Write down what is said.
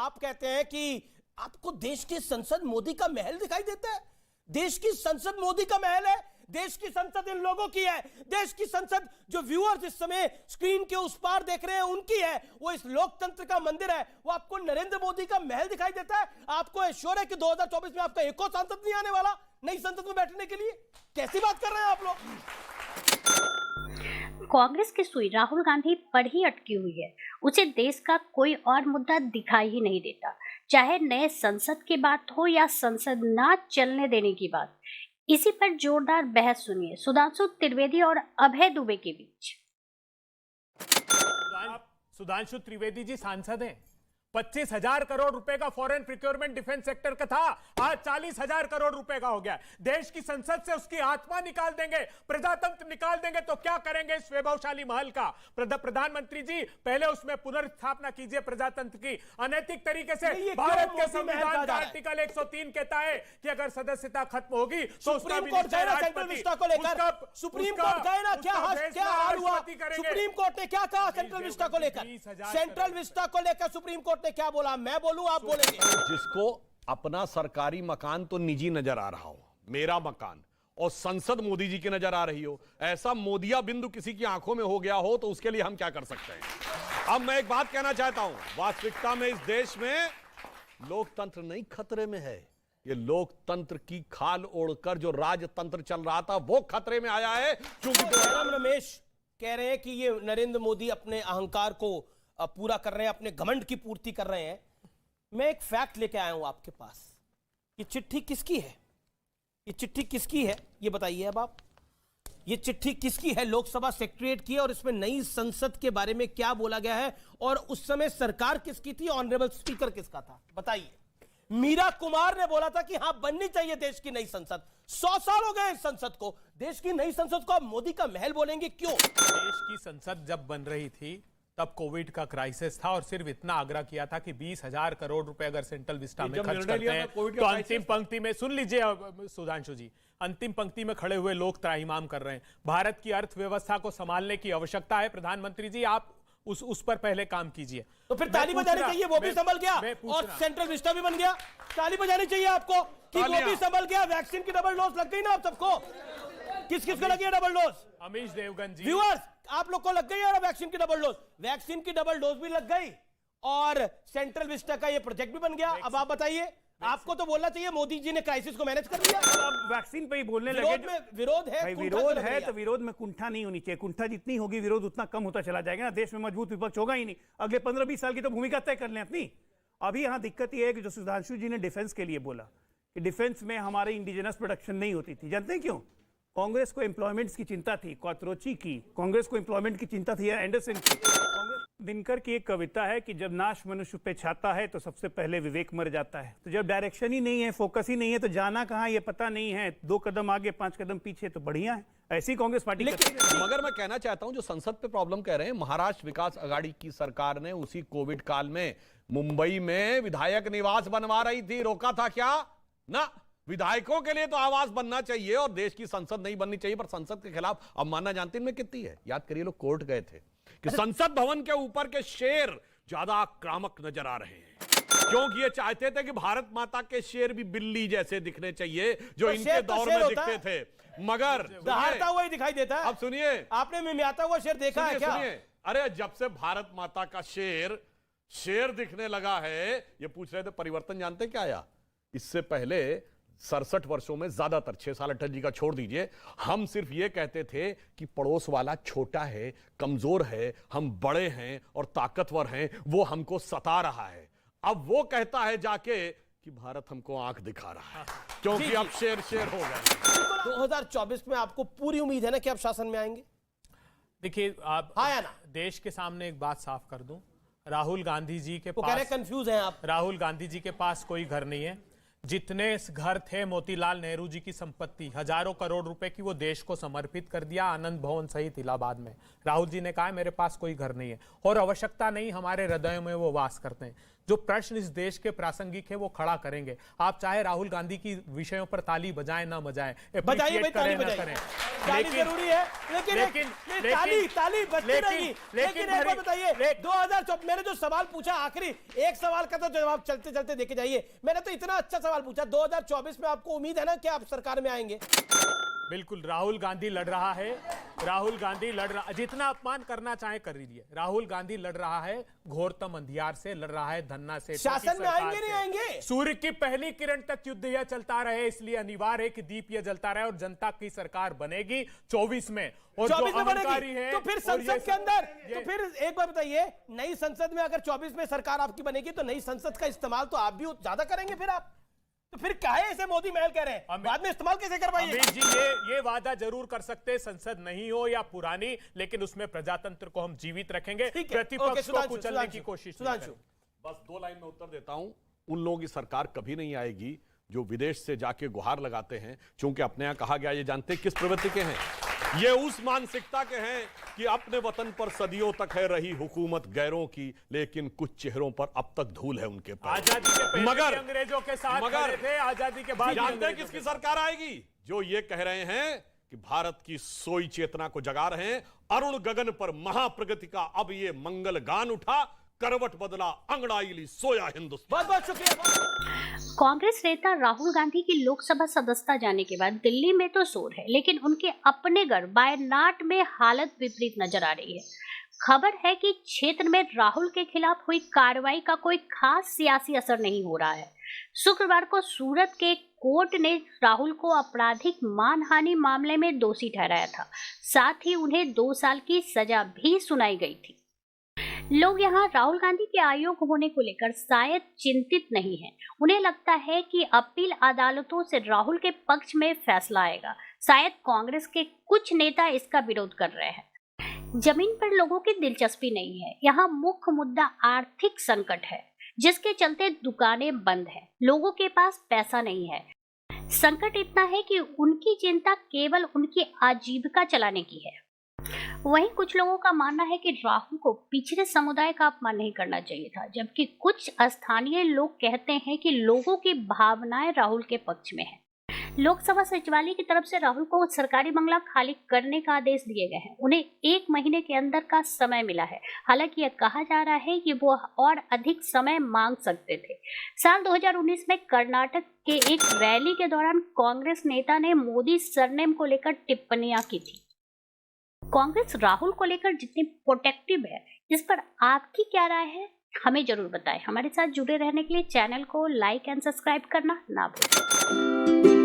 आप कहते हैं कि आपको देश की संसद मोदी का महल दिखाई देता है। देश की संसद मोदी का महल है, देश की संसद इन लोगों की है, देश की संसद जो व्यूअर्स इस समय स्क्रीन के उस पार देख रहे हैं उनकी है, वो इस लोकतंत्र का मंदिर है। वो आपको नरेंद्र मोदी का महल दिखाई देता है। आपको एश्योर है कि 2024 में आपका एक और सांसद नहीं आने वाला नई संसद में बैठने के लिए? कैसी बात कर रहे हैं आप लोग? कांग्रेस की सुई राहुल गांधी पर ही अटकी हुई है। उसे देश का कोई और मुद्दा दिखाई ही नहीं देता, चाहे नए संसद की बात हो या संसद ना चलने देने की बात। इसी पर जोरदार बहस सुनिए सुधांशु त्रिवेदी और अभय दुबे के बीच। सुधांशु त्रिवेदी जी सांसद हैं। 25,000 करोड़ रुपए का फॉरेन प्रिक्योरमेंट डिफेंस सेक्टर का था, आज 40,000 करोड़ रुपए का हो गया। देश की संसद से उसकी आत्मा निकाल देंगे, प्रजातंत्र निकाल देंगे तो क्या करेंगे इस वैभवशाली महल का? प्रधानमंत्री जी पहले उसमें पुनर्स्थापना कीजिए प्रजातंत्र की। अनैतिक तरीके से भारत के संविधान का आर्टिकल 103 कहता है कि अगर सदस्यता खत्म होगी तो सुप्रीम कोर्ट गए ना सेंट्रल विस्टा को लेकर, सुप्रीम कोर्ट गए ना, क्या हाल हुआ? सुप्रीम कोर्ट ने क्या कहा सेंट्रल विस्टा को लेकर? सेंट्रल विस्टा को लेकर सुप्रीम कोर्ट ने क्या बोला? मैं बोलूं, आप बोलेंगे? जिसको अपना सरकारी मकान तो निजी नजर आ रहा हो, मेरा मकान, और संसद मोदी जी की नजर आ रही हो, ऐसा मोदिया बिंदु किसी की आंखों में हो गया हो तो उसके लिए हम क्या कर सकते हैं? अब मैं एक बात कहना चाहता हूं, वास्तविकता में इस देश में लोकतंत्र नहीं खतरे में है। ये लोकतंत्र की खाल ओढ़कर जो राजतंत्र चल रहा था वो खतरे में आया है। क्योंकि रमेश कह रहे हैं कि ये नरेंद्र मोदी अपने अहंकार को पूरा कर रहे हैं, अपने घमंड की पूर्ति कर रहे हैं। मैं एक फैक्ट लेके आया हूं आपके पास। ये चिट्ठी किसकी है? ये चिट्ठी किसकी है ये बताइए अब आप। ये चिट्ठी किसकी है? लोकसभा सेक्रेटरीएट की है और इसमें नई संसद के बारे में क्या बोला गया है और उस समय सरकार किसकी थी, ऑनरेबल स्पीकर किसका था, बताइए। मीरा कुमार ने बोला था कि हां बननी चाहिए देश की नई संसद। 100 साल हो गए इस संसद को। देश की नई संसद को आप मोदी का महल बोलेंगे, क्यों? देश की संसद जब बन रही थी तब कोविड का क्राइसिस था और सिर्फ इतना आग्रह किया था कि 20,000 करोड़ रुपए अगर सेंट्रल विस्टा में खर्च करते हैं तो अंतिम पंक्ति में, सुन लीजिए सुधांशु जी, अंतिम पंक्ति में खड़े हुए लोग त्राहिमाम कर रहे हैं। भारत की अर्थव्यवस्था को संभालने की आवश्यकता है। प्रधानमंत्री जी आप उस पर पहले काम कीजिए। तो फिर ताली बजानी चाहिए, वो भी संभल गया और सेंट्रल विस्टा भी बन गया। ताली बजानी चाहिए आपको कि वो भी संभल गया। वैक्सीन की डबल डोज लग गई ना आप सबको? किस किस को लगी है डबल डोज? अमीश देवगन जी, व्यूअर्स आप लोग को लग गई है वैक्सीन की डबल डोज? वैक्सीन की डबल डोज भी लग गई और सेंट्रल विस्टा का ये प्रोजेक्ट भी बन गया। अब आप बताइए, आपको तो बोलना चाहिए मोदी जी ने क्राइसिस को मैनेज कर लिया। अब वैक्सीन पे ही बोलने लगे। विरोध है, भाई विरोध है तो विरोध में कुंठा नहीं होनी चाहिए। कुंठा जितनी होगी विरोध उतना कम होता चला जाएगा ना। देश में मजबूत विपक्ष होगा ही नहीं। अगले 15-20 साल की तो भूमिका तय कर लें अपनी। अभी यहाँ दिक्कत यह है कि जो सुधांशु जी ने डिफेंस के लिए बोला कि डिफेंस में हमारे इंडिजिनस प्रोडक्शन नहीं होती थी। जानते हैं क्यों? कांग्रेस को एम्प्लॉयमेंट्स की चिंता थी, क्वात्रोची की। कांग्रेस को एम्प्लॉयमेंट की चिंता थी एंडरसन की। दिनकर की एक कविता है कि जब नाश मनुष्य पे छाता है तो सबसे पहले विवेक मर जाता है। तो जब डायरेक्शन ही नहीं है, फोकस ही नहीं है, तो जाना कहाँ ये पता नहीं है। 2 कदम आगे 5 कदम पीछे तो बढ़िया है। ऐसी कांग्रेस पार्टी। मगर मैं कहना चाहता हूं जो संसद पे प्रॉब्लम कह रहे हैं, महाराष्ट्र विकास आघाड़ी की सरकार ने उसी कोविड काल में मुंबई में विधायक निवास बनवा रही थी। रोका था क्या? ना। विधायकों के लिए तो आवास बनना चाहिए और देश की संसद नहीं बननी चाहिए। पर संसद के खिलाफ अवमानना जानते इनमें कितनी है? याद करिए, लोग कोर्ट गए थे कि संसद भवन के ऊपर के शेर ज्यादा आक्रामक नजर आ रहे हैं, क्योंकि ये चाहते थे कि भारत माता के शेर भी बिल्ली जैसे दिखने चाहिए जो इनके दौर में दिखते थे। मगर दहाड़ता हुआ ही दिखाई देता है। अब सुनिए, आपने मिमियाता हुआ शेर देखा है क्या? अरे जब से भारत माता का शेर दिखने लगा है, ये पूछ रहे थे परिवर्तन जानते क्या आया? इससे पहले 67 वर्षों में ज्यादातर 6 साल अटल जी का छोड़ दीजिए, हम सिर्फ ये कहते थे कि पड़ोस वाला छोटा है, कमजोर है, हम बड़े हैं और ताकतवर हैं, वो हमको सता रहा है। अब वो कहता है जाके कि भारत हमको आंख दिखा रहा है, क्योंकि अब शेर हो गए। 2024 में आपको पूरी उम्मीद है ना कि आप शासन में आएंगे? देखिए, आप हाँ या ना? देश के सामने एक बात साफ कर दूं, राहुल गांधी जी के पास, कह रहे कंफ्यूज हैं आप। राहुल गांधी जी के पास कोई घर नहीं है। जितने घर थे मोतीलाल नेहरू जी की संपत्ति, हजारों करोड़ रुपए की, वो देश को समर्पित कर दिया आनंद भवन सहित इलाहाबाद में। राहुल जी ने कहा मेरे पास कोई घर नहीं है और आवश्यकता नहीं, हमारे हृदयों में वो वास करते हैं। जो प्रश्न इस देश के प्रासंगिक है वो खड़ा करेंगे। आप चाहे राहुल गांधी की विषयों पर ताली बजाएं ना बजाएं, बजाइए भाई, ताली ना बजाइए। करें, ताली जरूरी है, लेकिन ताली बजती रहेगी। लेकिन एक बात बताइए, 2024 मैंने जो सवाल पूछा आखिरी एक सवाल का तो जवाब चलते चलते देके जाइए। मैंने तो इतना अच्छा सवाल पूछा, 2024 में आपको उम्मीद है ना कि आप सरकार में आएंगे? बिल्कुल, राहुल गांधी लड़ रहा है, राहुल गांधी लड़ रहा, जितना अपमान करना चाहे कर लीजिए। राहुल गांधी लड़ रहा है घोरतम अंधियार से, लड़ रहा है धन्ना से, शासन में आएंगे नहीं आएंगे? सूर्य की पहली किरण तक युद्ध यह चलता रहे, इसलिए अनिवार्य है कि दीप यह जलता रहे और जनता की सरकार बनेगी 24 में। और 24 में अहंकारी बनेगी है, तो फिर और संसद के अंदर, तो फिर एक बार बताइए, नई संसद में अगर 24 में सरकार आपकी बनेगी तो नई संसद का इस्तेमाल तो आप भी ज्यादा करेंगे फिर आप। तो फिर काहे ऐसे मोदी महल कह रहे हैं, बाद में इस्तेमाल कैसे करवाइए? अमित जी ये वादा जरूर कर सकते हैं, संसद नहीं हो या पुरानी, लेकिन उसमें प्रजातंत्र को हम जीवित रखेंगे, प्रतिपक्ष को कुचलने की कोशिश नहीं करेंगे। बस 2 लाइन में उत्तर देता हूं। उन लोगों की सरकार कभी नहीं आएगी जो विदेश से जाके गुहार लगाते हैं, क्योंकि अपने यहां कहा गया, ये जानते किस प्रवृत्ति के हैं? ये उस मानसिकता के हैं कि अपने वतन पर सदियों तक है रही हुकूमत गैरों की, लेकिन कुछ चेहरों पर अब तक धूल है उनके पैर। आजादी के पहले मगर अंग्रेजों के साथ खड़े थे, आजादी के बाद जानते हैं किसकी सरकार आएगी? जो ये कह रहे हैं कि भारत की सोई चेतना को जगा रहे हैं। अरुण गगन पर महाप्रगति का अब ये मंगल गान उठा, करवट बदला अंगड़ाई ली सोया हिंदुस्तान। बहुत बहुत शुक्रिया। कांग्रेस नेता राहुल गांधी की लोकसभा सदस्यता जाने के बाद दिल्ली में तो शोर है, लेकिन उनके अपने घर वायनाड में हालत विपरीत नजर आ रही है। खबर है कि क्षेत्र में राहुल के खिलाफ हुई कार्रवाई का कोई खास सियासी असर नहीं हो रहा है। शुक्रवार को सूरत के कोर्ट ने राहुल को आपराधिक मानहानि मामले में दोषी ठहराया था, साथ ही उन्हें 2 साल की सजा भी सुनाई गई थी। लोग यहाँ राहुल गांधी के अयोग्य होने को लेकर शायद चिंतित नहीं हैं। उन्हें लगता है कि अपील अदालतों से राहुल के पक्ष में फैसला आएगा। शायद कांग्रेस के कुछ नेता इसका विरोध कर रहे हैं। जमीन पर लोगों की दिलचस्पी नहीं है। यहाँ मुख्य मुद्दा आर्थिक संकट है, जिसके चलते दुकानें बंद हैं, लोगों के पास पैसा नहीं है। संकट इतना है कि उनकी चिंता केवल उनकी आजीविका चलाने की है। वहीं कुछ लोगों का मानना है कि राहुल को पिछड़े समुदाय का अपमान नहीं करना चाहिए था, जबकि कुछ स्थानीय लोग कहते हैं कि लोगों की भावनाएं राहुल के पक्ष में है। लोकसभा सचिवालय की तरफ से राहुल को सरकारी बंगला खाली करने का आदेश दिए गए हैं। उन्हें 1 महीने के अंदर का समय मिला है। हालांकि यह कहा जा रहा है कि वो और अधिक समय मांग सकते थे। साल 2019 में कर्नाटक के एक रैली के दौरान कांग्रेस नेता ने मोदी सरनेम को लेकर टिप्पणियां की थी। कांग्रेस राहुल को लेकर जितनी प्रोटेक्टिव है, इस पर आपकी क्या राय है, हमें जरूर बताएं। हमारे साथ जुड़े रहने के लिए चैनल को लाइक एंड सब्सक्राइब करना ना भूलें।